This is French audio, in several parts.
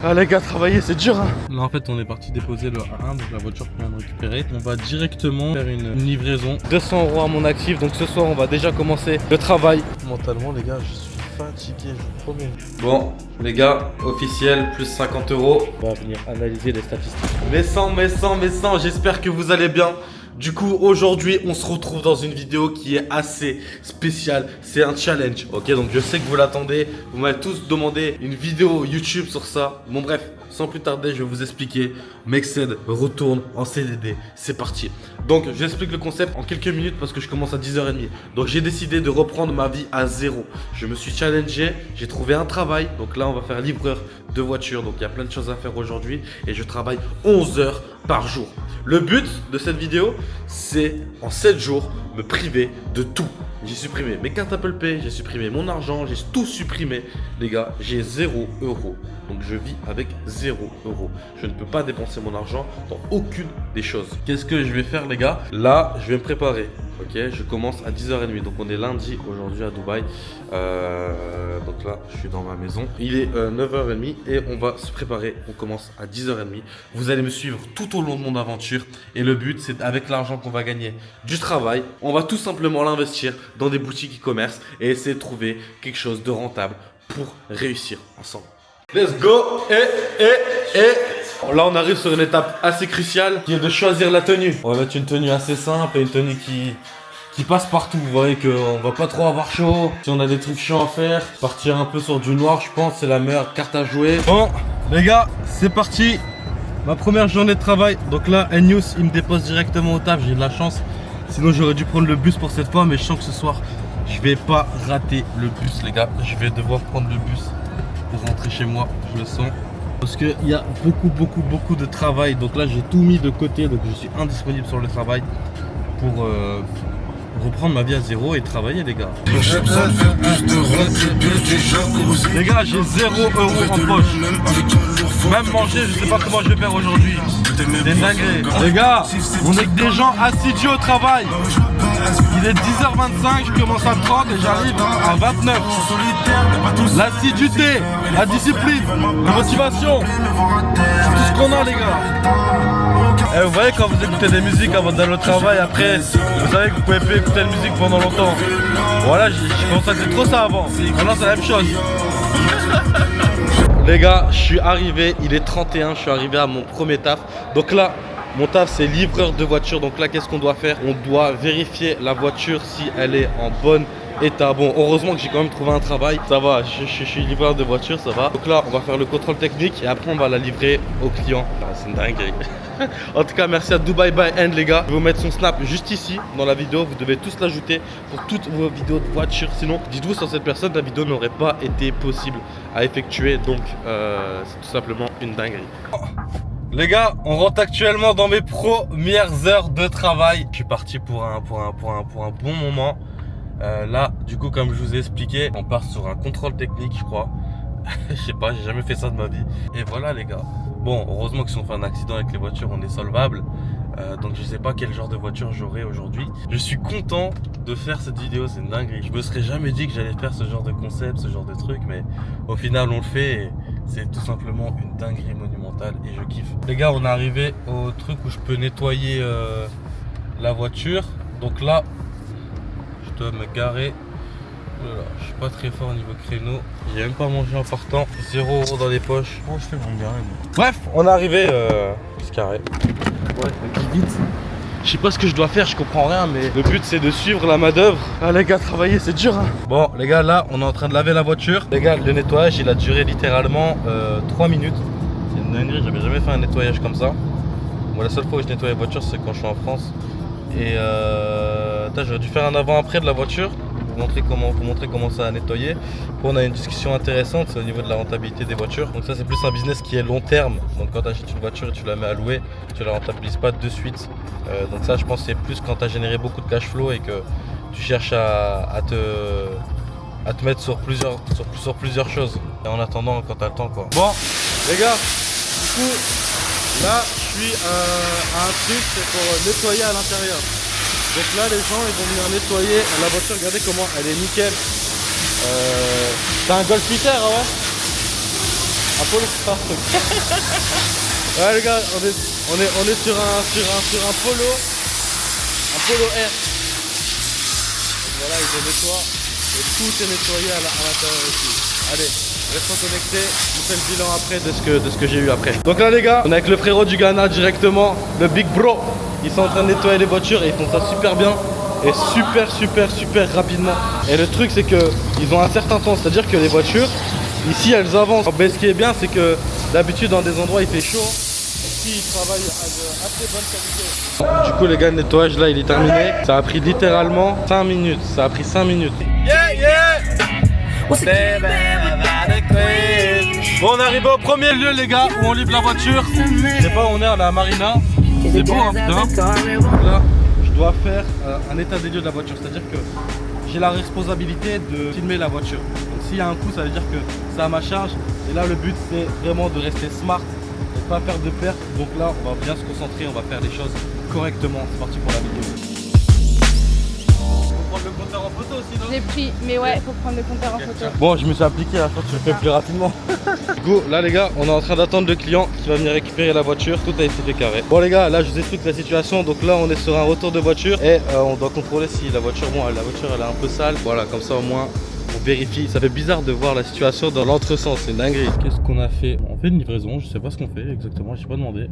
Ah les gars, travailler c'est dur hein. Là en fait on est parti déposer le A1, donc la voiture qu'on vient de récupérer. On va directement faire une livraison. 200 € à mon actif, donc ce soir on va déjà commencer le travail. Mentalement les gars, je suis fatigué, je vous promets. Bon les gars, officiel, plus 50 €. On va venir analyser les statistiques. Mais sans, j'espère que vous allez bien. Du coup, aujourd'hui, on se retrouve dans une vidéo qui est assez spéciale. C'est un challenge, ok? Donc, je sais que vous l'attendez. Vous m'avez tous demandé une vidéo YouTube sur ça. Bon, bref, sans plus tarder, je vais vous expliquer. Mexed retourne en CDD. C'est parti. Donc, j'explique le concept en quelques minutes parce que je commence à 10h30. Donc, j'ai décidé de reprendre ma vie à zéro. Je me suis challengé. J'ai trouvé un travail. Donc, là, on va faire livreur de voiture. Donc, il y a plein de choses à faire aujourd'hui. Et je travaille 11 heures par jour. Le but de cette vidéo, c'est en 7 jours me priver de tout. J'ai supprimé mes cartes Apple Pay, j'ai supprimé mon argent, j'ai tout supprimé. Les gars, j'ai 0 €. Donc je vis avec 0 €. Je ne peux pas dépenser mon argent dans aucune des choses. Qu'est-ce que je vais faire les gars? Là, je vais me préparer. Ok, je commence à 10h30. Donc on est lundi aujourd'hui à Dubaï. Donc là, je suis dans ma maison. Il est 9h30 et on va se préparer. On commence à 10h30. Vous allez me suivre tout au long de mon aventure. Et le but, c'est avec l'argent qu'on va gagner du travail, on va tout simplement l'investir dans des boutiques e-commerce et essayer de trouver quelque chose de rentable pour réussir ensemble. Let's go. Là on arrive sur une étape assez cruciale qui est de choisir la tenue. On va mettre une tenue assez simple et une tenue qui passe partout. Vous voyez qu'on va pas trop avoir chaud. Si on a des trucs chiants à faire, partir un peu sur du noir, je pense c'est la meilleure carte à jouer. Bon les gars, c'est parti. Ma première journée de travail. Donc là News il me dépose directement au taf, j'ai de la chance. Sinon j'aurais dû prendre le bus pour cette fois, mais je sens que ce soir je vais pas rater le bus les gars. Je vais devoir prendre le bus pour rentrer chez moi, je le sens. Parce qu'il y a beaucoup de travail. Donc là j'ai tout mis de côté. Donc je suis indisponible sur le travail pour reprendre ma vie à zéro et travailler les gars. Les gars j'ai 0 € en poche. Même manger je sais pas comment je vais faire aujourd'hui. C'est dingue. Les gars, on est que des gens assidus au travail. Il est 10h25, je commence à 30 et j'arrive à 29. L'assiduité, la discipline, la motivation, c'est tout ce qu'on a les gars. Et vous voyez quand vous écoutez des musiques avant d'aller au travail, après vous savez que vous pouvez plus écouter la musique pendant longtemps. Voilà, je constatais trop ça avant. Maintenant c'est la même chose. Les gars, je suis arrivé, il est 31, je suis arrivé à mon premier taf. Donc là, mon taf c'est livreur de voiture. Donc là, qu'est-ce qu'on doit faire? On doit vérifier la voiture si elle est en bon état. Bon, heureusement que j'ai quand même trouvé un travail. Ça va, je suis livreur de voiture, ça va. Donc là, on va faire le contrôle technique et après on va la livrer au client. Ah, c'est une dinguerie. En tout cas, merci à Dubai by End les gars. Je vais vous mettre son snap juste ici dans la vidéo. Vous devez tous l'ajouter pour toutes vos vidéos de voiture. Sinon, dites-vous sans cette personne, la vidéo n'aurait pas été possible à effectuer. Donc, c'est tout simplement une dinguerie. Les gars, on rentre actuellement dans mes premières heures de travail. Je suis parti pour un bon moment. Là, du coup, comme je vous ai expliqué, on part sur un contrôle technique, je crois. Je sais pas, j'ai jamais fait ça de ma vie. Et voilà les gars. Bon, heureusement que si on fait un accident avec les voitures, on est solvable. Donc je sais pas quel genre de voiture j'aurai aujourd'hui. Je suis content de faire cette vidéo, c'est une dinguerie. Je me serais jamais dit que j'allais faire ce genre de concept, ce genre de truc, mais au final on le fait et c'est tout simplement une dinguerie monumentale et je kiffe. Les gars, on est arrivé au truc où je peux nettoyer la voiture. Donc là, je dois me garer. Voilà, je suis pas très fort au niveau créneau. J'ai même pas mangé en partant. 0 € dans les poches. Comment je fais pour me garer moi? Bref, on est arrivé se carrer. Ouais, vite. Je sais pas ce que je dois faire, je comprends rien, mais le but c'est de suivre la main d'œuvre. Ah les gars, travailler c'est dur hein. Bon les gars, là on est en train de laver la voiture. Les gars, le nettoyage il a duré littéralement 3 minutes. C'est une dinguerie, j'avais jamais fait un nettoyage comme ça. Bon, la seule fois où je nettoie la voiture c'est quand je suis en France. Et j'aurais dû faire un avant-après de la voiture. Pour montrer comment ça a nettoyé. On a une discussion intéressante, c'est au niveau de la rentabilité des voitures. Donc ça c'est plus un business qui est long terme. Donc quand tu achètes une voiture et tu la mets à louer, tu la rentabilises pas de suite. Donc ça je pense que c'est plus quand tu as généré beaucoup de cash flow et que tu cherches à te mettre sur plusieurs choses. Et en attendant quand tu as le temps quoi. Bon les gars, du coup là je suis à un truc, c'est pour nettoyer à l'intérieur. Donc là les gens ils vont venir nettoyer la voiture, regardez comment elle est nickel. C'est un Golf 8R, ouais. Apollo Ouais les gars, on est sur un Polo. Un Polo R. Voilà, il le nettoie. Et tout est nettoyé à l'intérieur ici. Allez, restons connectés. Je vous fais le bilan après de ce que j'ai eu après. Donc là les gars, on est avec le frérot du Ghana directement, le Big Bro. Ils sont en train de nettoyer les voitures et ils font ça super bien. Et super rapidement. Et le truc c'est que ils ont un certain temps, c'est à dire que les voitures ici elles avancent. Mais ce qui est bien c'est que d'habitude dans des endroits il fait chaud. Ici ils travaillent à de assez bonne qualité. Du coup les gars, le nettoyage là il est terminé. Ça a pris littéralement 5 minutes. Ça a pris 5 minutes. Bon, on est arrivé au premier lieu les gars où on livre la voiture. Je sais pas où on est, à la marina. C'est beau hein putain. Là je dois faire un état des lieux de la voiture. C'est à dire que j'ai la responsabilité de filmer la voiture. Donc s'il y a un coup ça veut dire que c'est à ma charge. Et là le but c'est vraiment de rester smart et de pas faire de perte. Donc là on va bien se concentrer, on va faire les choses correctement. C'est parti pour la vidéo. Faut prendre le compteur en photo aussi non? Je l'ai pris, mais ouais, faut prendre le compteur en photo. Bon, je me suis appliqué, je pense que je le fais plus rapidement. Du coup, là les gars, on est en train d'attendre le client qui va venir récupérer la voiture. Tout a été fait carré. Bon les gars, là je vous explique la situation. Donc là on est sur un retour de voiture et on doit contrôler si la voiture, bon la voiture elle est un peu sale. Voilà, comme ça au moins on vérifie. Ça fait bizarre de voir la situation dans l'entresens, c'est une dinguerie. Qu'est-ce qu'on a fait? On fait une livraison, je sais pas ce qu'on fait exactement, j'ai pas demandé.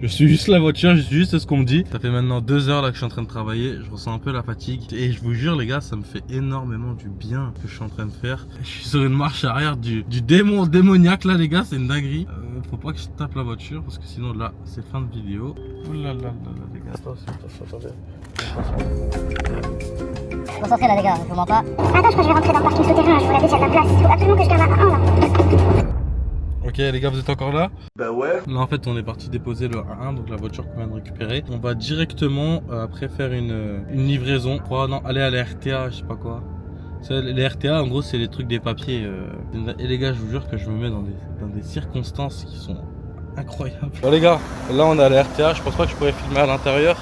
Je suis juste la voiture, je suis juste ce qu'on me dit. Ça fait maintenant 2 heures là que je suis en train de travailler, je ressens un peu la fatigue. Et je vous jure les gars, ça me fait énormément du bien que je suis en train de faire. Je suis sur une marche arrière du démon démoniaque là les gars, c'est une dinguerie. Faut pas que je tape la voiture parce que sinon là c'est fin de vidéo. Oh là là les gars, attention, attendez. Concentrez là les gars, je vous mens pas. Attends, je crois que je vais rentrer dans le parking souterrain, je vous l'avais dit, il y a de la place. Il faut absolument que je garde un 1 là. Ok les gars, vous êtes encore là? Bah ouais. Là en fait on est parti déposer le 1, donc la voiture qu'on vient de récupérer. On va directement après faire une livraison. Non, aller à la RTA, je sais pas quoi. Les RTA en gros c'est les trucs des papiers. Et les gars, je vous jure que je me mets dans des circonstances qui sont incroyables. Bon les gars, là on est à la RTA, je pense pas que je pourrais filmer à l'intérieur.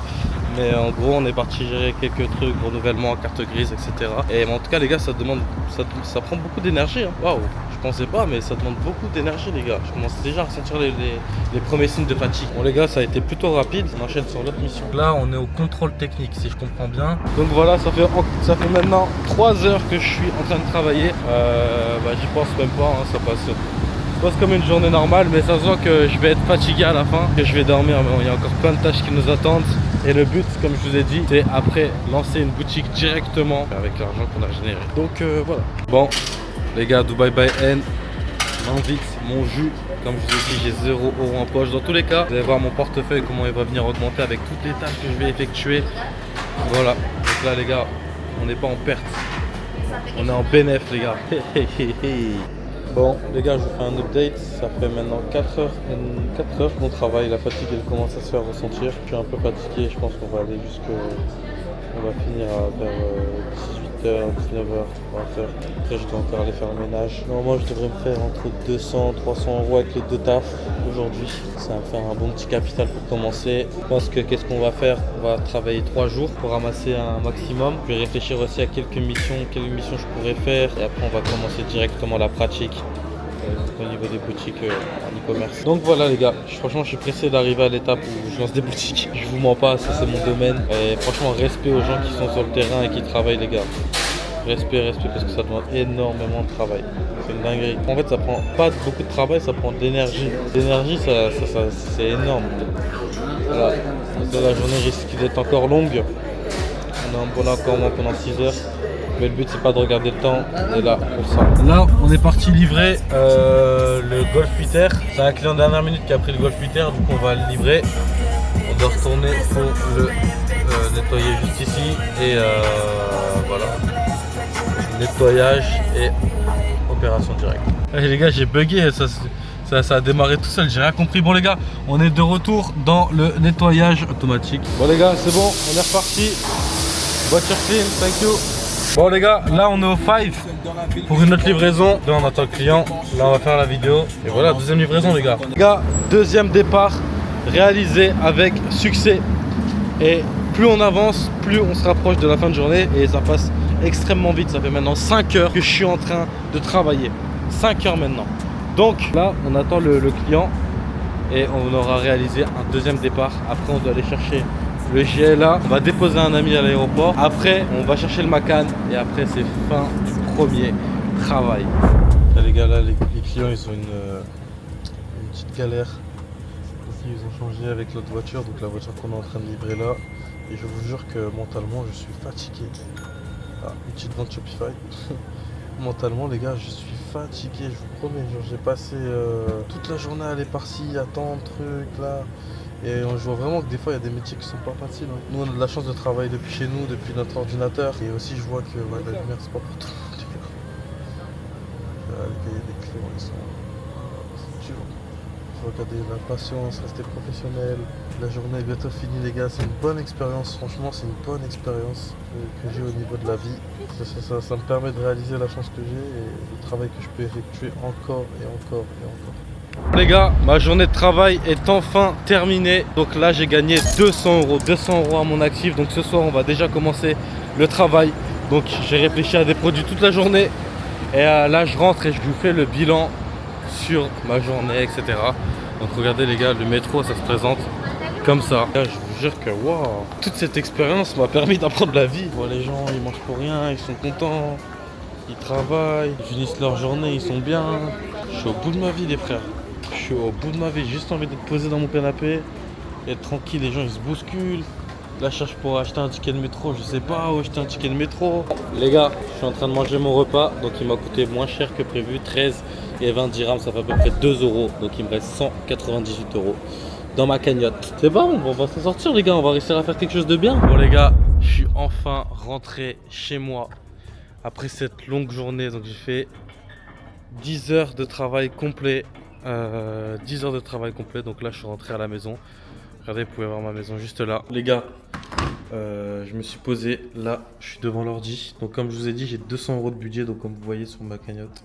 Mais en gros on est parti gérer quelques trucs, renouvellement, carte grise, etc. Et en tout cas les gars, ça prend beaucoup d'énergie. Waouh, je pensais pas, mais ça demande beaucoup d'énergie les gars. Je commence déjà à ressentir les premiers signes de fatigue. Bon les gars, ça a été plutôt rapide. On enchaîne sur l'autre mission. Là on est au contrôle technique si je comprends bien. Donc voilà, ça fait maintenant 3 heures que je suis en train de travailler. J'y pense même pas, hein, ça passe comme une journée normale, mais ça se voit que je vais être fatigué à la fin, que je vais dormir, mais il y a encore plein de tâches qui nous attendent. Et le but, comme je vous ai dit, c'est après lancer une boutique directement avec l'argent qu'on a généré. Donc voilà. Bon, les gars, Dubai by N m'invite mon jus. Comme je vous ai dit, j'ai 0 € en poche. Dans tous les cas, vous allez voir mon portefeuille, comment il va venir augmenter avec toutes les tâches que je vais effectuer. Voilà. Donc là, les gars, on n'est pas en perte. On est en bénéf, les gars. Bon les gars, je vous fais un update, ça fait maintenant 4 heures qu'on travaille, la fatigue elle commence à se faire ressentir. Je suis un peu fatigué, je pense qu'on va aller on va finir vers 18h, 19h, 20h. Après je dois encore aller faire le ménage. Normalement je devrais me faire entre 200 300 € avec les 2 tafs aujourd'hui. Ça va me faire un bon petit capital pour commencer. Je pense que qu'est-ce qu'on va faire? On va travailler 3 jours pour ramasser un maximum. Je vais réfléchir aussi à quelles missions je pourrais faire. Et après on va commencer directement la pratique au niveau des boutiques en e-commerce. Donc voilà les gars, franchement je suis pressé d'arriver à l'étape où je lance des boutiques. Je vous mens pas, ça c'est mon domaine. Et franchement respect aux gens qui sont sur le terrain et qui travaillent les gars. Respect parce que ça demande énormément de travail. C'est une dinguerie. En fait ça prend pas beaucoup de travail, ça prend de l'énergie. L'énergie c'est énorme. Voilà. La journée risque d'être encore longue. On a encore moins pendant 6 heures. Mais le but c'est pas de regarder le temps, on est là pour ça. Là on est parti livrer le Golf 8R. C'est un client de dernière minute qui a pris le Golf 8R, du coup on va le livrer. On doit retourner pour le nettoyer juste ici. Et voilà. Nettoyage et opération directe. Hey, les gars, j'ai bugué, ça a démarré tout seul, j'ai rien compris. Bon les gars, on est de retour dans le nettoyage automatique. Bon les gars, c'est bon, on est reparti. Voiture clean, thank you. Bon les gars, là on est au 5 pour une autre livraison. Là on attend le client, là on va faire la vidéo. Et voilà, deuxième livraison les gars. Les gars, deuxième départ réalisé avec succès. Et plus on avance, plus on se rapproche de la fin de journée. Et ça passe extrêmement vite, ça fait maintenant 5 heures que je suis en train de travailler. 5 heures maintenant. Donc là on attend le client et on aura réalisé un deuxième départ. Après on doit aller chercher le GLA, on va déposer un ami à l'aéroport. Après on va chercher le Macan et après c'est fin du premier travail. Là, les gars, là les clients ils ont une petite galère. Donc, ils ont changé avec l'autre voiture, donc la voiture qu'on est en train de livrer là. Et je vous jure que mentalement je suis fatigué. Ah, une petite vente Shopify. Mentalement les gars je suis fatigué, je vous promets. J'ai passé toute la journée à aller par-ci, attendre truc là. Et je vois vraiment que des fois il y a des métiers qui sont pas faciles. Hein. Nous on a de la chance de travailler depuis chez nous, depuis notre ordinateur. Et aussi je vois que la lumière c'est pas pour tout le monde. Les cahiers des clients ils sont dur. Faut regarder la patience, rester professionnel. La journée est bientôt finie les gars, c'est une bonne expérience, franchement c'est une bonne expérience que j'ai au niveau de la vie. Ça me permet de réaliser la chance que j'ai et le travail que je peux effectuer encore et encore et encore. Les gars, ma journée de travail est enfin terminée. Donc là j'ai gagné 200 €. 200 € à mon actif. Donc ce soir on va déjà commencer le travail. Donc j'ai réfléchi à des produits toute la journée. Et là je rentre et je vous fais le bilan sur ma journée, etc. Donc regardez les gars, le métro ça se présente comme ça. Là, je vous jure que waouh, toute cette expérience m'a permis d'apprendre la vie. Bon, les gens ils mangent pour rien, ils sont contents, ils travaillent, ils finissent leur journée, ils sont bien. Je suis au bout de ma vie les frères. Je suis au bout de ma vie, j'ai juste envie d'être posé dans mon canapé, être tranquille, les gens ils se bousculent. Là je cherche pour acheter un ticket de métro, je sais pas où acheter un ticket de métro. Les gars, je suis en train de manger mon repas, donc il m'a coûté moins cher que prévu, 13 et 20 dirhams, ça fait à peu près 2 €, donc il me reste 198 € dans ma cagnotte. C'est bon, on va s'en sortir les gars, on va réussir à faire quelque chose de bien. Bon les gars, je suis enfin rentré chez moi après cette longue journée, donc j'ai fait 10 heures de travail complet. 10 heures de travail complet, donc là je suis rentré à la maison. Regardez, vous pouvez voir ma maison juste là. Les gars, je me suis posé là, je suis devant l'ordi. Donc comme je vous ai dit, j'ai 200 € de budget, donc comme vous voyez sur ma cagnotte,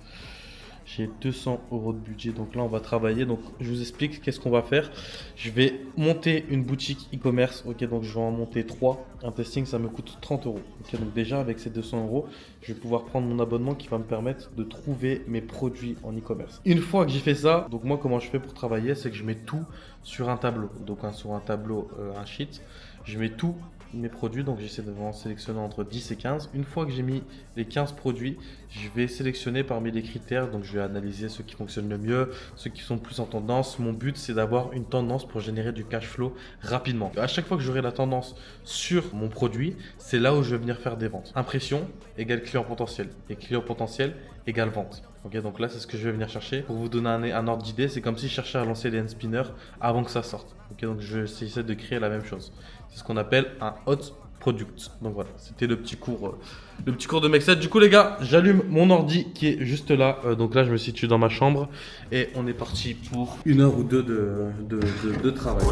j'ai 200 € de budget. Donc là on va travailler, donc je vous explique qu'est-ce qu'on va faire. Je vais monter une boutique e-commerce, ok, donc je vais en monter 3. Un testing ça me coûte 30 €. Ok, donc déjà avec ces 200 €, je vais pouvoir prendre mon abonnement qui va me permettre de trouver mes produits en e-commerce. Une fois que j'ai fait ça, donc moi comment je fais pour travailler, c'est que je mets tout sur un tableau. Donc sur un tableau, un sheet, je mets tout mes produits, donc j'essaie de vraiment sélectionner entre 10 et 15. Une fois que j'ai mis les 15 produits, je vais sélectionner parmi les critères, donc je vais analyser ceux qui fonctionnent le mieux, ceux qui sont plus en tendance. Mon but c'est d'avoir une tendance pour générer du cash flow rapidement. À chaque fois que j'aurai la tendance sur mon produit, c'est là où je vais venir faire des ventes. Impression égale client potentiel et client potentiel égale vente. Ok, donc là c'est ce que je vais venir chercher. Pour vous donner un ordre d'idée, c'est comme si je cherchais à lancer les hand spinners avant que ça sorte. Ok, donc je vais essayer de créer la même chose. C'est ce qu'on appelle un hot product. Donc voilà, c'était le petit cours de Mexet. Du coup les gars, j'allume mon ordi qui est juste là. Donc là je me situe dans ma chambre et on est parti pour 1 heure ou 2 de travail.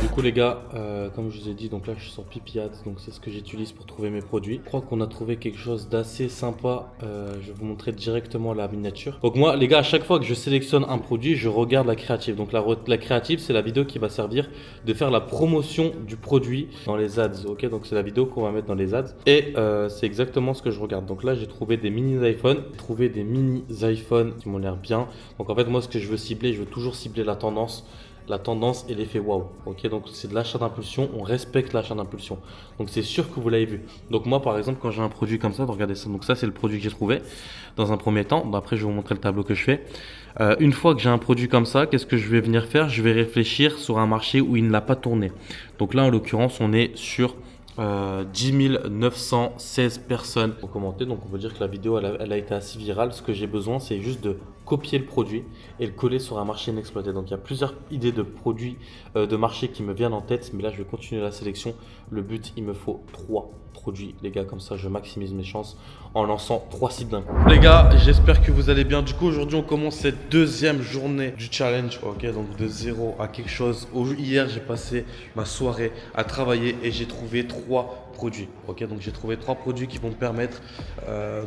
Du coup les gars, comme je vous ai dit, donc là je suis sur Pipiad, donc c'est ce que j'utilise pour trouver mes produits. Je crois qu'on a trouvé quelque chose d'assez sympa. Je vais vous montrer directement la miniature. Donc moi les gars, à chaque fois que je sélectionne un produit, je regarde la créative. Donc la créative, c'est la vidéo qui va servir de faire la promotion du produit dans les ads. Ok, donc c'est la vidéo qu'on va mettre dans les ads. Et c'est exactement ce que je regarde. Donc là j'ai trouvé des mini iPhone, qui m'ont l'air bien. Donc en fait moi ce que je veux cibler, je veux toujours cibler la tendance et l'effet waouh. Ok, donc c'est de l'achat d'impulsion, on respecte l'achat d'impulsion. Donc c'est sûr que vous l'avez vu. Donc moi par exemple quand j'ai un produit comme ça, regardez ça. Donc ça c'est le produit que j'ai trouvé dans un premier temps. Après je vais vous montrer le tableau que je fais. Une fois que j'ai un produit comme ça, qu'est-ce que je vais venir faire? Je vais réfléchir sur un marché où il ne l'a pas tourné. Donc là en l'occurrence on est sur 10 916 personnes ont commenté, donc on peut dire que la vidéo elle a été assez virale. Ce que j'ai besoin c'est juste de copier le produit et le coller sur un marché inexploité. Donc il y a plusieurs idées de produits de marché qui me viennent en tête, mais là je vais continuer la sélection. Le but, il me faut 3 produits les gars, comme ça je maximise mes chances en lançant 3 sites d'un coup. Les gars, j'espère que vous allez bien. Du coup aujourd'hui on commence cette deuxième journée du challenge, ok, donc de 0 à quelque chose. Hier j'ai passé ma soirée à travailler et j'ai trouvé 3 produits, ok, donc j'ai trouvé 3 produits qui vont me permettre,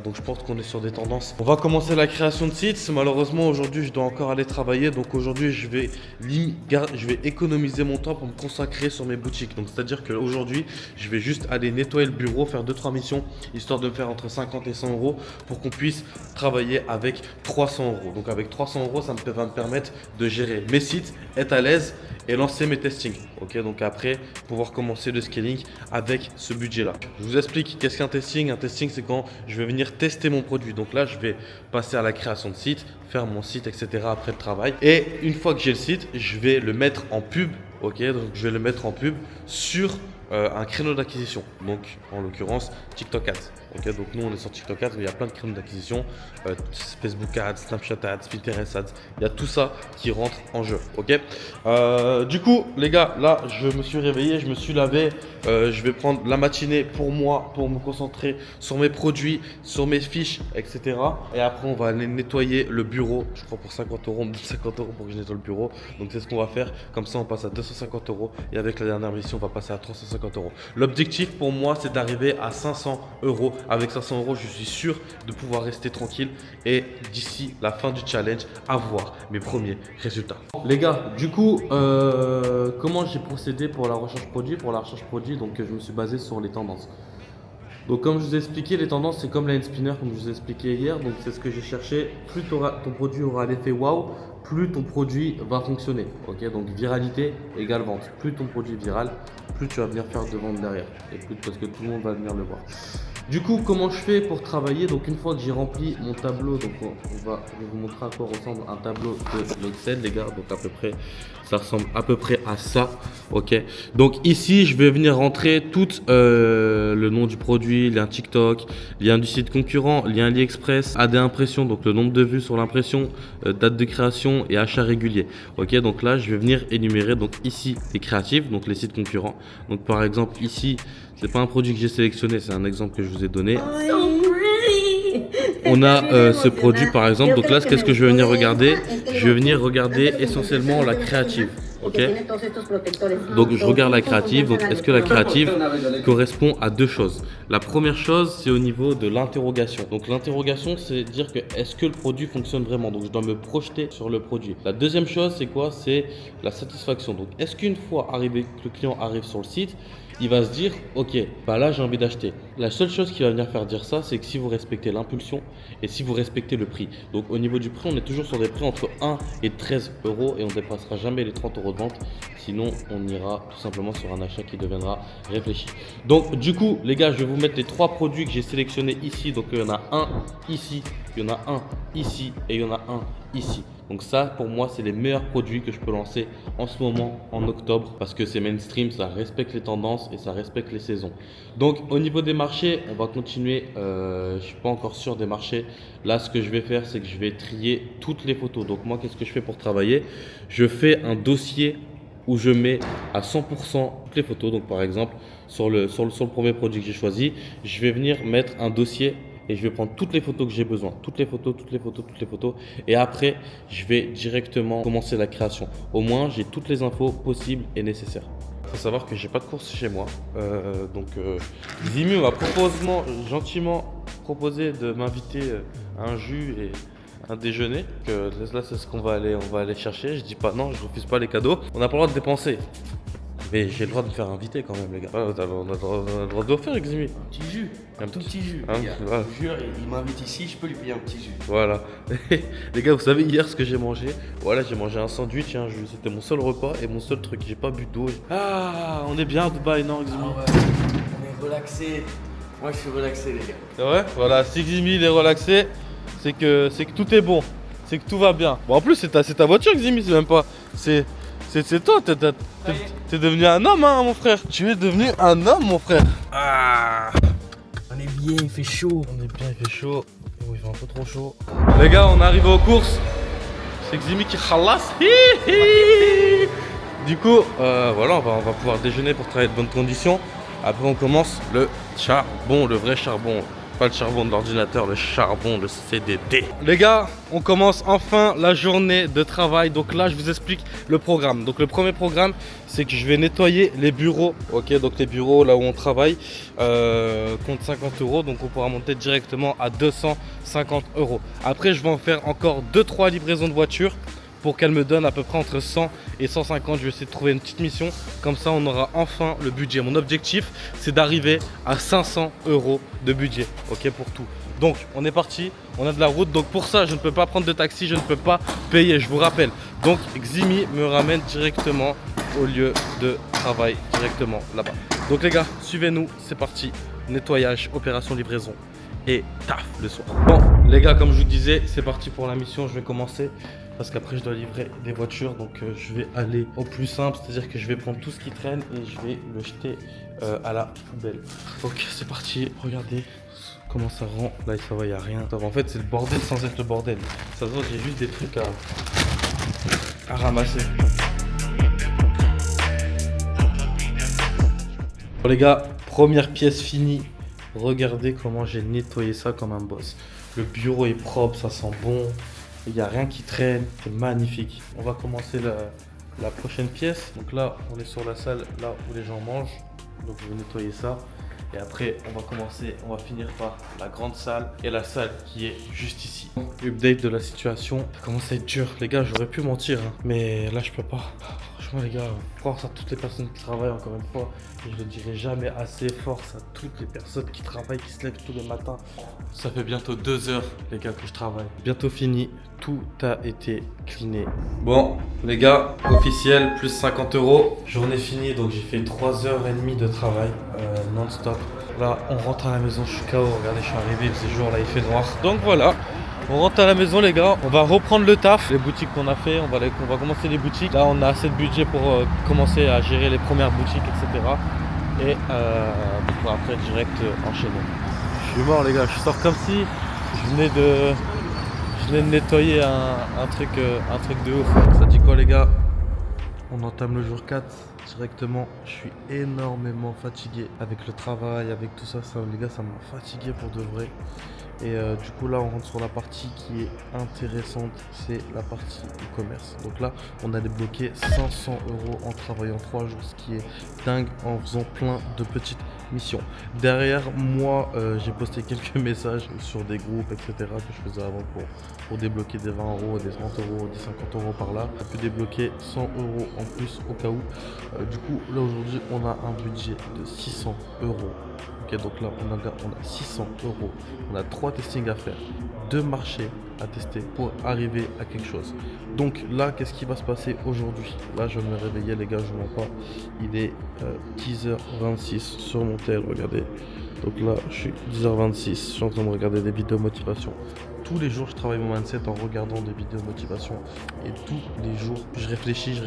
donc je pense qu'on est sur des tendances. On va commencer la création de sites. Malheureusement aujourd'hui je dois encore aller travailler, donc aujourd'hui je vais économiser mon temps pour me consacrer sur mes boutiques. Donc c'est à dire qu'aujourd'hui je vais juste aller nettoyer le bureau, faire 2-3 missions, histoire de me faire entre 50 et 100 euros pour qu'on puisse travailler avec 300 euros. Donc avec 300 euros, ça va me permettre de gérer mes sites, être à l'aise et lancer mes testings. Ok, donc après, pouvoir commencer le scaling avec ce budget-là. Je vous explique qu'est-ce qu'un testing. Un testing, c'est quand je vais venir tester mon produit. Donc là, je vais passer à la création de site, faire mon site, etc. après le travail. Et une fois que j'ai le site, je vais le mettre en pub. Ok, donc je vais le mettre en pub sur un créneau d'acquisition, donc en l'occurrence TikTok Ads. Ok, donc nous on est sur TikTok Ads, mais il y a plein de créneaux d'acquisition, Facebook Ads, Snapchat Ads, Pinterest Ads, il y a tout ça qui rentre en jeu. Ok, du coup les gars, là je me suis réveillé, je me suis lavé, je vais prendre la matinée pour moi, pour me concentrer sur mes produits, sur mes fiches, etc. Et après on va aller nettoyer le bureau, je crois pour 50 euros, 50 euros pour que je nettoie le bureau. Donc c'est ce qu'on va faire, comme ça on passe à 250 euros et avec la dernière mission on va passer à 350 euros. L'objectif pour moi c'est d'arriver à 500 euros. Avec 500 euros je suis sûr de pouvoir rester tranquille et d'ici la fin du challenge avoir mes premiers résultats. Les gars, du coup comment j'ai procédé pour la recherche produit? Pour la recherche produit, donc je me suis basé sur les tendances. Donc comme je vous ai expliqué, les tendances c'est comme la spinner, comme je vous ai expliqué hier. Donc c'est ce que j'ai cherché. Plus ton produit aura l'effet waouh, plus ton produit va fonctionner. Ok, donc viralité égale vente. Plus ton produit est viral, plus tu vas venir faire de vente derrière. Et plus parce que tout le monde va venir le voir. Du coup, comment je fais pour travailler? Donc une fois que j'ai rempli mon tableau, donc je vais vous montrer à quoi ressemble un tableau de l'Excel, les gars. Donc à peu près, ça ressemble à peu près à ça. Ok. Donc ici, je vais venir rentrer tout le nom du produit, lien TikTok, lien du site concurrent, lien AliExpress, AD impression, donc le nombre de vues sur l'impression, date de création et achat régulier. Ok. Donc là, je vais venir énumérer donc ici les créatifs, donc les sites concurrents. Donc par exemple ici. C'est pas un produit que j'ai sélectionné, c'est un exemple que je vous ai donné. On a ce produit par exemple. Donc là, qu'est-ce que je vais venir regarder? Je vais venir regarder essentiellement la créative. Ok. Donc je regarde la créative. Donc est-ce que la créative correspond à deux choses? La première chose, c'est au niveau de l'interrogation. Donc l'interrogation, c'est dire que est-ce que le produit fonctionne vraiment? Donc je dois me projeter sur le produit. La deuxième chose, c'est quoi? C'est la satisfaction. Donc est-ce qu'une fois arrivé, que le client arrive sur le site, il va se dire, ok, bah là j'ai envie d'acheter. La seule chose qui va venir faire dire ça, c'est que si vous respectez l'impulsion et si vous respectez le prix. Donc au niveau du prix, on est toujours sur des prix entre 1 et 13 euros et on ne dépassera jamais les 30 euros de vente. Sinon, on ira tout simplement sur un achat qui deviendra réfléchi. Donc du coup, les gars, je vais vous mettre les 3 produits que j'ai sélectionnés ici. Donc il y en a un ici, il y en a un ici et il y en a un ici. Donc ça, pour moi, c'est les meilleurs produits que je peux lancer en ce moment, en octobre, parce que c'est mainstream, ça respecte les tendances et ça respecte les saisons. Donc au niveau des marchés, on va continuer. Je ne suis pas encore sûr des marchés. Là, ce que je vais faire, c'est que je vais trier toutes les photos. Donc moi, qu'est-ce que je fais pour travailler? Je fais un dossier où je mets à 100% toutes les photos. Donc par exemple, sur le premier produit que j'ai choisi, je vais venir mettre un dossier et je vais prendre toutes les photos que j'ai besoin, toutes les photos, et après je vais directement commencer la création. Au moins j'ai toutes les infos possibles et nécessaires. Il faut savoir que j'ai pas de course chez moi, donc Zimi m'a gentiment proposé de m'inviter à un jus et un déjeuner. Là c'est ce qu'on va aller chercher. Je dis pas non, je refuse pas les cadeaux. On n'a pas le droit de dépenser. Mais j'ai le droit de me faire inviter quand même, les gars. On a le droit de faire, Eximi. Un petit jus. Un tout petit jus. Hein, les gars. voilà. Je vous jure, il m'invite ici, je peux lui payer un petit jus. Voilà. Les gars, vous savez hier ce que j'ai mangé? Voilà, j'ai mangé un sandwich et un jus. C'était mon seul repas et mon seul truc. J'ai pas bu d'eau. Ah, on est bien à Dubaï, non, Eximi? Ah ouais, on est relaxé. Moi, je suis relaxé, les gars. C'est vrai? Voilà, si Eximi il est relaxé, c'est que tout est bon. C'est que tout va bien. Bon, en plus, c'est ta voiture, Eximi, c'est même pas. C'est toi, t'es devenu un homme, hein, mon frère. Tu es devenu un homme, mon frère. Ah. On est bien, il fait chaud. On est bien, il fait chaud. Oh, il fait un peu trop chaud. Les gars, on est arrivé aux courses. C'est Eximi qui khalas. Du coup, voilà, on va pouvoir déjeuner pour travailler de bonnes conditions. Après, on commence le charbon, le vrai charbon. Pas le charbon de l'ordinateur, le charbon de CDD. Les gars, on commence enfin la journée de travail. Donc là, je vous explique le programme. Donc le premier programme, c'est que je vais nettoyer les bureaux. Ok, donc les bureaux là où on travaille compte 50 euros. Donc on pourra monter directement à 250 euros. Après, je vais en faire encore 2-3 livraisons de voitures pour qu'elle me donne à peu près entre 100 et 150. Je vais essayer de trouver une petite mission, comme ça on aura enfin le budget. Mon objectif, c'est d'arriver à 500 € de budget, ok, pour tout. Donc on est parti, on a de la route, donc pour ça je ne peux pas prendre de taxi, je ne peux pas payer, je vous rappelle. Donc Ximi me ramène directement au lieu de travail, directement là-bas. Donc les gars, suivez-nous, c'est parti, nettoyage, opération livraison et taf le soir. Bon les gars, comme je vous disais, c'est parti pour la mission, je vais commencer. Parce qu'après je dois livrer des voitures, donc je vais aller au plus simple, c'est-à-dire que je vais prendre tout ce qui traîne et je vais le jeter à la poubelle. Ok, c'est parti, regardez comment ça rend. Là ça va, il n'y a rien. En fait c'est le bordel sans être le bordel. Ça se voit, j'ai juste des trucs à ramasser. Bon les gars, première pièce finie. Regardez comment j'ai nettoyé ça comme un boss. Le bureau est propre, ça sent bon. Il n'y a rien qui traîne, c'est magnifique. On va commencer la prochaine pièce. Donc là, on est sur la salle, là où les gens mangent. Donc je vais nettoyer ça. Et après, on va commencer, on va finir par la grande salle et la salle qui est juste ici. Update de la situation. Ça commence à être dur. Les gars, j'aurais pu mentir, hein, mais là, je peux pas. Franchement, les gars, force à toutes les personnes qui travaillent, encore une fois. Et je le dirai jamais assez, force à toutes les personnes qui travaillent, qui se lèvent tous les matins. Ça fait bientôt 2 heures, les gars, que je travaille. Bientôt fini. Tout a été cleané. Bon, les gars, officiel, plus 50 €. Journée finie, donc j'ai fait 3h30 de travail non-stop. Là, on rentre à la maison, je suis KO. Regardez, je suis arrivé, il faisait jour, là, il fait noir. Donc voilà. On rentre à la maison les gars, on va reprendre le taf. Les boutiques qu'on a fait, on va commencer les boutiques. Là on a assez de budget pour commencer à gérer les premières boutiques, etc. Et pour après direct enchaîner. Je suis mort les gars, je sors comme si je venais de nettoyer un truc de ouf. Ça dit quoi les gars? On entame le jour 4 directement. Je suis énormément fatigué avec le travail, avec tout ça. Les gars, ça m'a fatigué pour de vrai. Et du coup là on rentre sur la partie qui est intéressante, c'est la partie e-commerce. Donc là on a débloqué 500 € en travaillant 3 jours, ce qui est dingue, en faisant plein de petites missions. Derrière moi j'ai posté quelques messages sur des groupes etc que je faisais avant pour débloquer des 20 €, des 30 €, des 50 € par là. J'ai pu débloquer 100 € en plus au cas où. Du coup là aujourd'hui on a un budget de 600 €. Ok, donc là on a 600 €, on a 3 testings à faire, 2 marchés à tester pour arriver à quelque chose. Donc là qu'est-ce qui va se passer aujourd'hui? Là je me réveillais les gars, je ne mens pas, il est 10h26 sur mon tel, regardez. Donc là je suis 10h26, je suis en train de regarder des vidéos motivation. Tous les jours je travaille mon mindset en regardant des vidéos motivation et tous les jours je réfléchis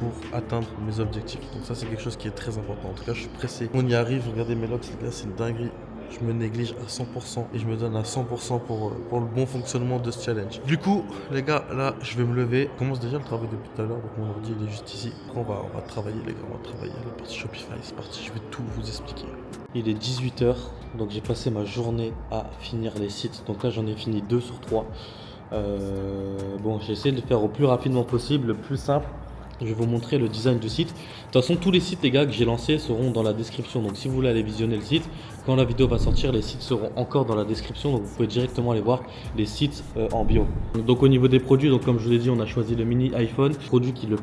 pour atteindre mes objectifs. Donc ça c'est quelque chose qui est très important. En tout cas je suis pressé, on y arrive. Regardez mes logs les gars, c'est une dinguerie. Je me néglige à 100% et je me donne à 100% pour le bon fonctionnement de ce challenge. Du coup les gars, là je vais me lever. Je commence déjà le travail depuis tout à l'heure, donc mon ordi il est juste ici. Après, on va travailler les gars, on va travailler la partie Shopify, c'est parti, je vais tout vous expliquer. Il est 18h, donc j'ai passé ma journée à finir les sites. Donc là j'en ai fini 2 sur 3. Bon, j'ai essayé de le faire au plus rapidement possible, le plus simple. Je vais vous montrer le design du site. De toute façon, tous les sites les gars que j'ai lancés seront dans la description. Donc si vous voulez aller visionner le site, quand la vidéo va sortir, les sites seront encore dans la description. Donc vous pouvez directement aller voir les sites en bio. Donc au niveau des produits, donc comme je vous l'ai dit, on a choisi le mini iPhone, produit qui est le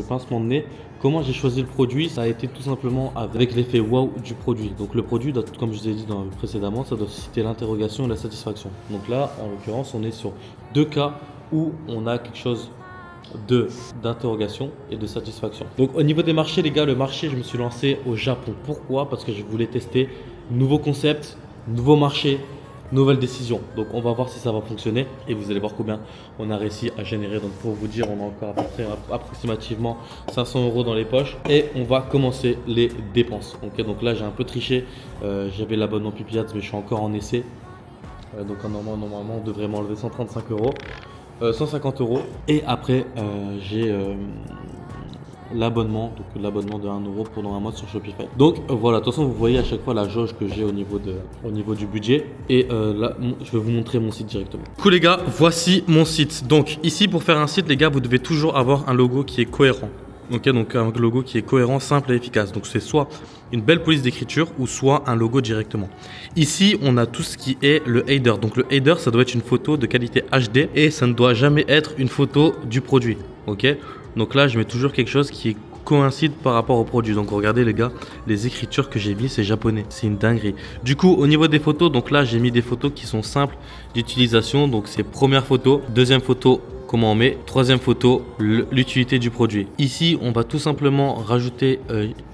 pincement de nez. Comment j'ai choisi le produit? Ça a été tout simplement avec l'effet wow du produit. Donc le produit, comme je vous ai dit précédemment, ça doit susciter l'interrogation et la satisfaction. Donc là, en l'occurrence, on est sur 2 cas où on a quelque chose d'interrogation et de satisfaction. Donc au niveau des marchés les gars, le marché je me suis lancé au Japon. Pourquoi? Parce que je voulais tester nouveau concept, nouveau marché, nouvelle décision. Donc on va voir si ça va fonctionner et vous allez voir combien on a réussi à générer. Donc pour vous dire, on a encore à peu près approximativement 500 € dans les poches et on va commencer les dépenses. Ok, donc là j'ai un peu triché, j'avais l'abonnement Pipiats mais je suis encore en essai. Donc normalement on devrait m'enlever 135 €. 150 € et après j'ai l'abonnement, donc l'abonnement de 1 € pendant un mois sur Shopify. Donc voilà, de toute façon vous voyez à chaque fois la jauge que j'ai au niveau du budget et là je vais vous montrer mon site directement. Cool les gars, voici mon site. Donc ici pour faire un site les gars, vous devez toujours avoir un logo qui est cohérent. Ok, donc un logo qui est cohérent, simple et efficace. Donc c'est soit une belle police d'écriture ou soit un logo directement. Ici, on a tout ce qui est le header. Donc le header, ça doit être une photo de qualité HD et ça ne doit jamais être une photo du produit. Ok, donc là, je mets toujours quelque chose qui coïncide par rapport au produit. Donc regardez les gars, les écritures que j'ai mis, c'est japonais, c'est une dinguerie. Du coup, au niveau des photos, donc là, j'ai mis des photos qui sont simples d'utilisation. Donc c'est première photo, deuxième photo, comment on met, troisième photo, l'utilité du produit. Ici, on va tout simplement rajouter,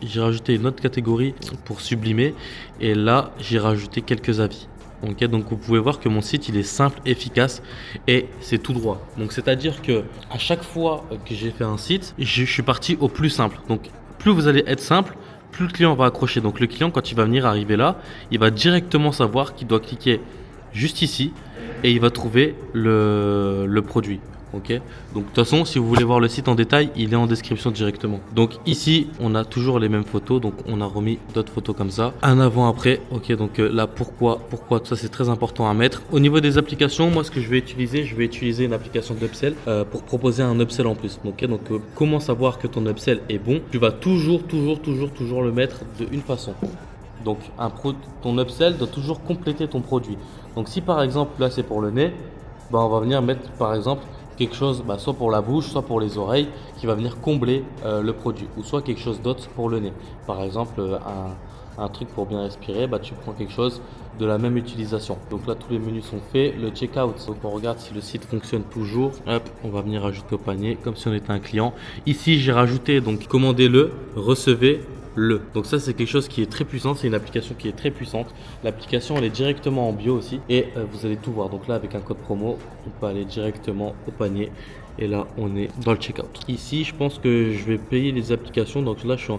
j'ai rajouté une autre catégorie pour sublimer et là, j'ai rajouté quelques avis. Okay, donc vous pouvez voir que mon site il est simple, efficace et c'est tout droit. Donc c'est à dire que à chaque fois que j'ai fait un site, je suis parti au plus simple. Donc plus vous allez être simple, plus le client va accrocher. Donc le client quand il va venir arriver là, il va directement savoir qu'il doit cliquer juste ici et il va trouver le produit. Ok, donc de toute façon, si vous voulez voir le site en détail, il est en description directement. Donc ici, on a toujours les mêmes photos, donc on a remis d'autres photos comme ça, un avant, après. Ok, donc là, pourquoi ça c'est très important à mettre. Au niveau des applications, moi ce que je vais utiliser une application d'upsell pour proposer un upsell en plus. Donc comment savoir que ton upsell est bon? Tu vas toujours le mettre d'une façon. Donc ton upsell doit toujours compléter ton produit. Donc si par exemple là c'est pour le nez, on va venir mettre par exemple quelque chose soit pour la bouche, soit pour les oreilles, qui va venir combler le produit, ou soit quelque chose d'autre pour le nez. Par exemple, un truc pour bien respirer, tu prends quelque chose de la même utilisation. Donc là, tous les menus sont faits. Le checkout, donc on regarde si le site fonctionne toujours. Hop, on va venir ajouter au panier, comme si on était un client. Ici, j'ai rajouté, donc commandez-le, recevez le. Donc ça c'est quelque chose qui est très puissant, c'est une application qui est très puissante. L'application elle est directement en bio aussi et vous allez tout voir. Donc là avec un code promo, on peut aller directement au panier et là on est dans le checkout. Ici je pense que je vais payer les applications, donc là je suis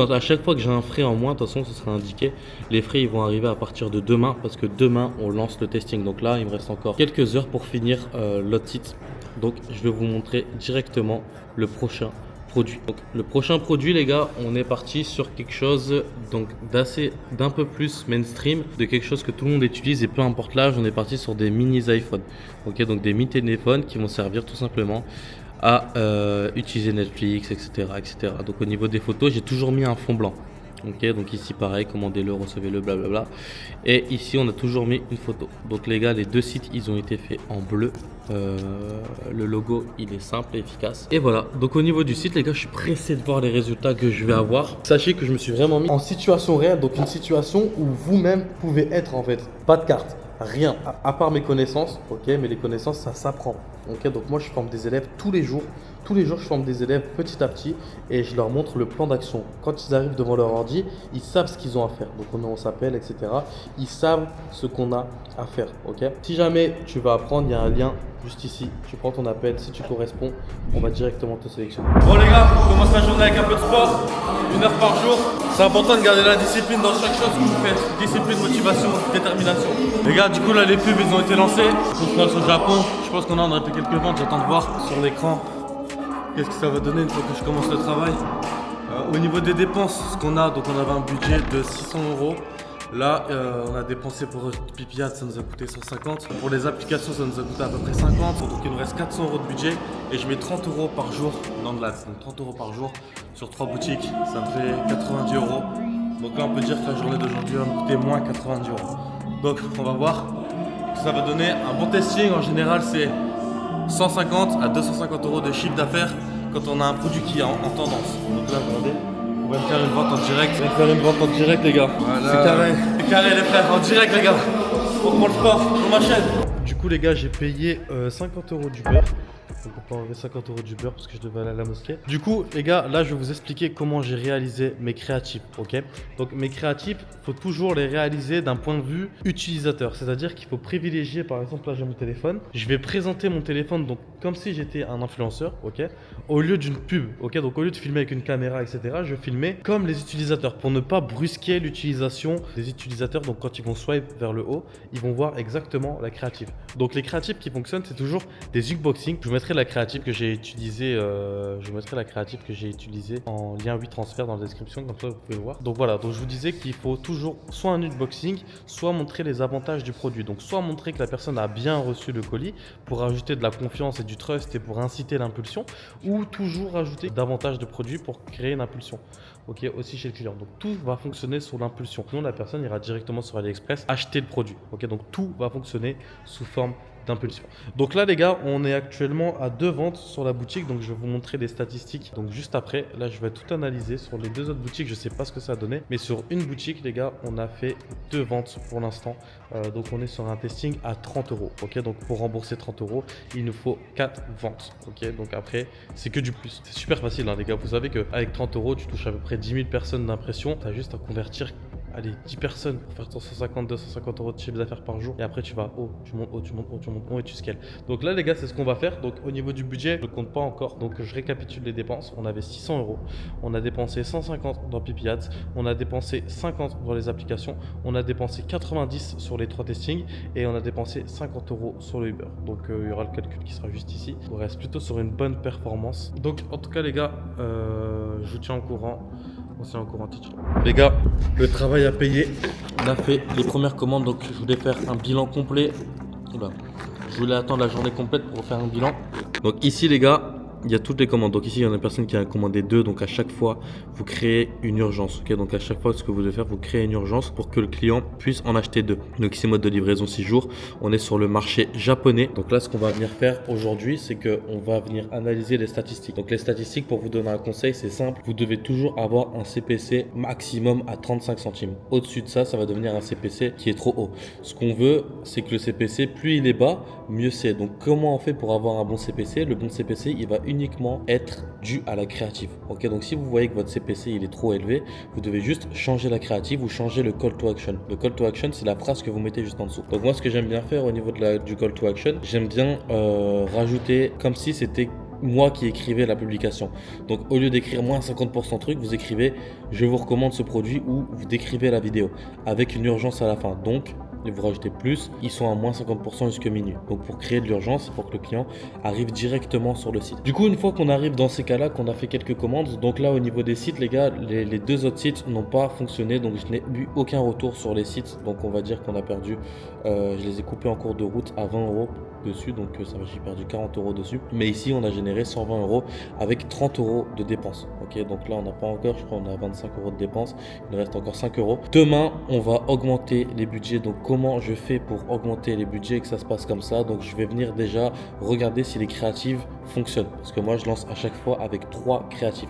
à chaque fois que j'ai un frais en moins, de toute façon ce sera indiqué. Les frais ils vont arriver à partir de demain parce que demain on lance le testing. Donc là il me reste encore quelques heures pour finir l'autre site. Donc je vais vous montrer directement le prochain produit. Donc le prochain produit les gars, on est parti sur quelque chose donc d'un peu plus mainstream, de quelque chose que tout le monde utilise et peu importe l'âge. On est parti sur des mini iPhone. Ok, donc des mini téléphones qui vont servir tout simplement à utiliser Netflix, etc. Donc au niveau des photos, j'ai toujours mis un fond blanc. Ok, donc ici pareil, commandez-le, recevez-le, blablabla. Et ici on a toujours mis une photo. Donc les gars, les deux sites ils ont été faits en bleu. Le logo il est simple et efficace. Et voilà, donc au niveau du site les gars, je suis pressé de voir les résultats que je vais avoir. Sachez que je me suis vraiment mis en situation réelle, donc une situation où vous-même pouvez être en fait. Pas de carte, rien, à part mes connaissances. Ok, mais les connaissances ça s'apprend. Ok, donc moi je forme des élèves tous les jours. Tous les jours, je forme des élèves petit à petit et je leur montre le plan d'action. Quand ils arrivent devant leur ordi, ils savent ce qu'ils ont à faire. Donc on s'appelle, etc. Ils savent ce qu'on a à faire. Ok. Si jamais tu vas apprendre, il y a un lien juste ici. Tu prends ton appel. Si tu corresponds, on va directement te sélectionner. Bon les gars, on commence la journée avec un peu de sport, 1 heure par jour. C'est important de garder la discipline dans chaque chose que vous faites. Discipline, motivation, détermination. Les gars, du coup là les pubs ils ont été lancés. On se lance au Japon. Je pense qu'on en a fait quelques ventes. J'attends de voir sur l'écran qu'est-ce que ça va donner une fois que je commence le travail. Au niveau des dépenses, ce qu'on a, donc on avait un budget de 600 €. Là, on a dépensé pour Pipiat, ça nous a coûté 150. Pour les applications, ça nous a coûté à peu près 50. Donc il nous reste 400 € de budget et je mets 30 € par jour dans de l'ADS. Donc 30 € par jour sur 3 boutiques, ça me fait 90 €. Donc là, on peut dire que la journée d'aujourd'hui va me coûter moins 90 €. Donc on va voir ce que ça va donner. Un bon testing, en général, c'est 150 à 250 € de chiffre d'affaires quand on a un produit qui est en tendance. Donc là, regardez, on va me faire une vente en direct. On va faire une vente en direct, les gars. Voilà. C'est carré. C'est carré, les frères. En direct, les gars. On prend le sport sur ma chaîne. Du coup, les gars, j'ai payé 50 € du beurre. Donc on peut enlever 50 € du beurre parce que je devais aller à la mosquée. Du coup les gars, là je vais vous expliquer comment j'ai réalisé mes créatifs, ok. Donc mes créatifs, il faut toujours les réaliser d'un point de vue utilisateur. C'est-à-dire qu'il faut privilégier, par exemple là j'ai mon téléphone. Je vais présenter mon téléphone donc comme si j'étais un influenceur, ok. Au lieu d'une pub, ok. Donc au lieu de filmer avec une caméra, etc. Je vais filmer comme les utilisateurs pour ne pas brusquer l'utilisation des utilisateurs. Donc quand ils vont swipe vers le haut, ils vont voir exactement la créative. Donc les créatifs qui fonctionnent, c'est toujours des unboxings. Je vais mettrai la créative que j'ai utilisée en lien 8 transfert dans la description, comme ça vous pouvez le voir. Donc voilà, donc je vous disais qu'il faut toujours soit un unboxing, soit montrer les avantages du produit. Donc soit montrer que la personne a bien reçu le colis pour ajouter de la confiance et du trust et pour inciter l'impulsion, ou toujours ajouter davantage de produits pour créer une impulsion. Ok, aussi chez le client. Donc tout va fonctionner sur l'impulsion. Sinon la personne ira directement sur AliExpress acheter le produit. Ok, donc tout va fonctionner sous forme d'impulsion. Donc là les gars, on est actuellement à 2 ventes sur la boutique, donc je vais vous montrer des statistiques. Donc juste après, là je vais tout analyser sur les 2 autres boutiques, je sais pas ce que ça a donné, mais sur une boutique les gars, on a fait 2 ventes pour l'instant. Donc on est sur un testing à 30 €. Ok, donc pour rembourser 30 €, il nous faut 4 ventes. Ok, donc après c'est que du plus. C'est super facile hein, les gars, vous savez qu'avec 30 € tu touches à peu près 10 000 personnes d'impression, tu as juste à convertir. Allez, 10 personnes pour faire ton 150, 250 € de chiffre d'affaires par jour. Et après, tu vas haut, tu montes haut, tu montes haut, tu montes haut et tu scales. Donc là, les gars, c'est ce qu'on va faire. Donc au niveau du budget, je ne compte pas encore. Donc je récapitule les dépenses. On avait 600 €. On a dépensé 150 dans Pipi Ads. On a dépensé 50 dans les applications. On a dépensé 90 sur les 3 testings. Et on a dépensé 50 € sur le Uber. Donc il y aura le calcul qui sera juste ici. On reste plutôt sur une bonne performance. Donc en tout cas, les gars, je vous tiens au courant. On s'est en courant tout de suite. Les gars, le travail à payer. On a fait les premières commandes, donc je voulais faire un bilan complet. Oula. Je voulais attendre la journée complète pour faire un bilan. Donc ici les gars, il y a toutes les commandes. Donc ici il y en a une personne qui a commandé 2. Donc à chaque fois vous créez une urgence. Ok, donc à chaque fois ce que vous devez faire, vous créez une urgence pour que le client puisse en acheter 2. Donc ici mode de livraison 6 jours. On est sur le marché japonais. Donc là ce qu'on va venir faire aujourd'hui, c'est qu'on va venir analyser les statistiques. Donc les statistiques, pour vous donner un conseil, c'est simple. Vous devez toujours avoir un CPC maximum à 35 centimes. Au-dessus de ça, ça va devenir un CPC qui est trop haut. Ce qu'on veut, c'est que le CPC, plus il est bas, mieux c'est. Donc comment on fait pour avoir un bon CPC? Le bon CPC, il va uniquement être dû à la créative. Ok, donc si vous voyez que votre CPC il est trop élevé, vous devez juste changer la créative ou changer le call to action. Le call to action, c'est la phrase que vous mettez juste en dessous. Donc moi, ce que j'aime bien faire au niveau du call to action, j'aime bien rajouter comme si c'était moi qui écrivais la publication. Donc au lieu d'écrire moins 50% truc, vous écrivez je vous recommande ce produit ou vous décrivez la vidéo avec une urgence à la fin. Donc et vous rajoutez plus, ils sont à moins 50% jusque minuit. Donc pour créer de l'urgence, pour que le client arrive directement sur le site. Du coup, une fois qu'on arrive dans ces cas-là, qu'on a fait quelques commandes, donc là au niveau des sites, les gars, les 2 autres sites n'ont pas fonctionné. Donc je n'ai eu aucun retour sur les sites. Donc on va dire qu'on a perdu, je les ai coupés en cours de route à 20 € dessus. Donc ça va, j'ai perdu 40 € dessus. Mais ici, on a généré 120 € avec 30 € de dépenses. Ok, donc là on n'a pas encore, je crois on a 25 € de dépenses. Il reste encore 5 €. Demain, on va augmenter les budgets. Donc comment je fais pour augmenter les budgets et que ça se passe comme ça? Donc je vais venir déjà regarder si les créatives fonctionnent, parce que moi je lance à chaque fois avec 3 créatives.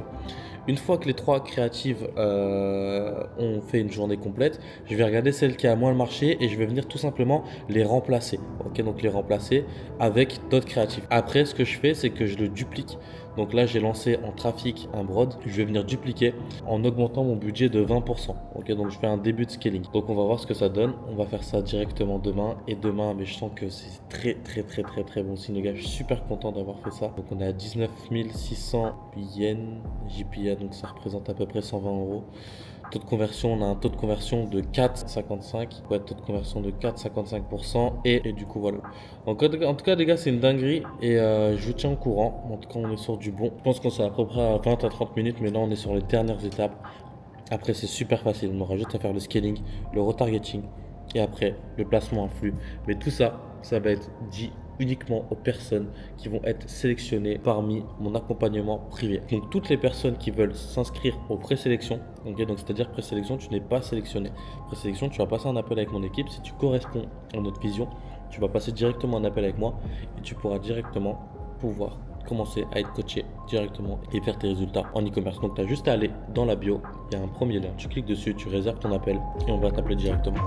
Une fois que les 3 créatives ont fait une journée complète, je vais regarder celle qui a moins le marché et je vais venir tout simplement les remplacer. Ok, donc les remplacer avec d'autres créatives. Après, ce que je fais, c'est que je le duplique. Donc là, j'ai lancé en trafic un broad. Je vais venir dupliquer en augmentant mon budget de 20%. Ok, donc je fais un début de scaling. Donc on va voir ce que ça donne. On va faire ça directement demain. Et demain, mais je sens que c'est très bon signe, les gars. Je suis super content d'avoir fait ça. Donc on est à 19 600 yens JPA. Donc ça représente à peu près 120 €. Taux de conversion, on a un taux de conversion de 4,55. Ouais, taux de conversion de 4,55%. Et du coup, voilà. Donc, en tout cas, les gars, c'est une dinguerie. Et je vous tiens au courant. En tout cas, on est sur du bon. Je pense qu'on sera à peu près à 20 à 30 minutes. Mais là, on est sur les dernières étapes. Après, c'est super facile. On aura juste à faire le scaling, le retargeting. Et après, le placement en flux. Mais tout ça, ça va être dit uniquement aux personnes qui vont être sélectionnées parmi mon accompagnement privé. Donc toutes les personnes qui veulent s'inscrire aux présélections, okay, donc c'est-à-dire présélection, tu n'es pas sélectionné. Présélection, tu vas passer un appel avec mon équipe. Si tu corresponds à notre vision, tu vas passer directement un appel avec moi et tu pourras directement pouvoir commencer à être coaché directement et faire tes résultats en e-commerce. Donc tu as juste à aller dans la bio, il y a un premier lien, tu cliques dessus, tu réserves ton appel et on va t'appeler directement.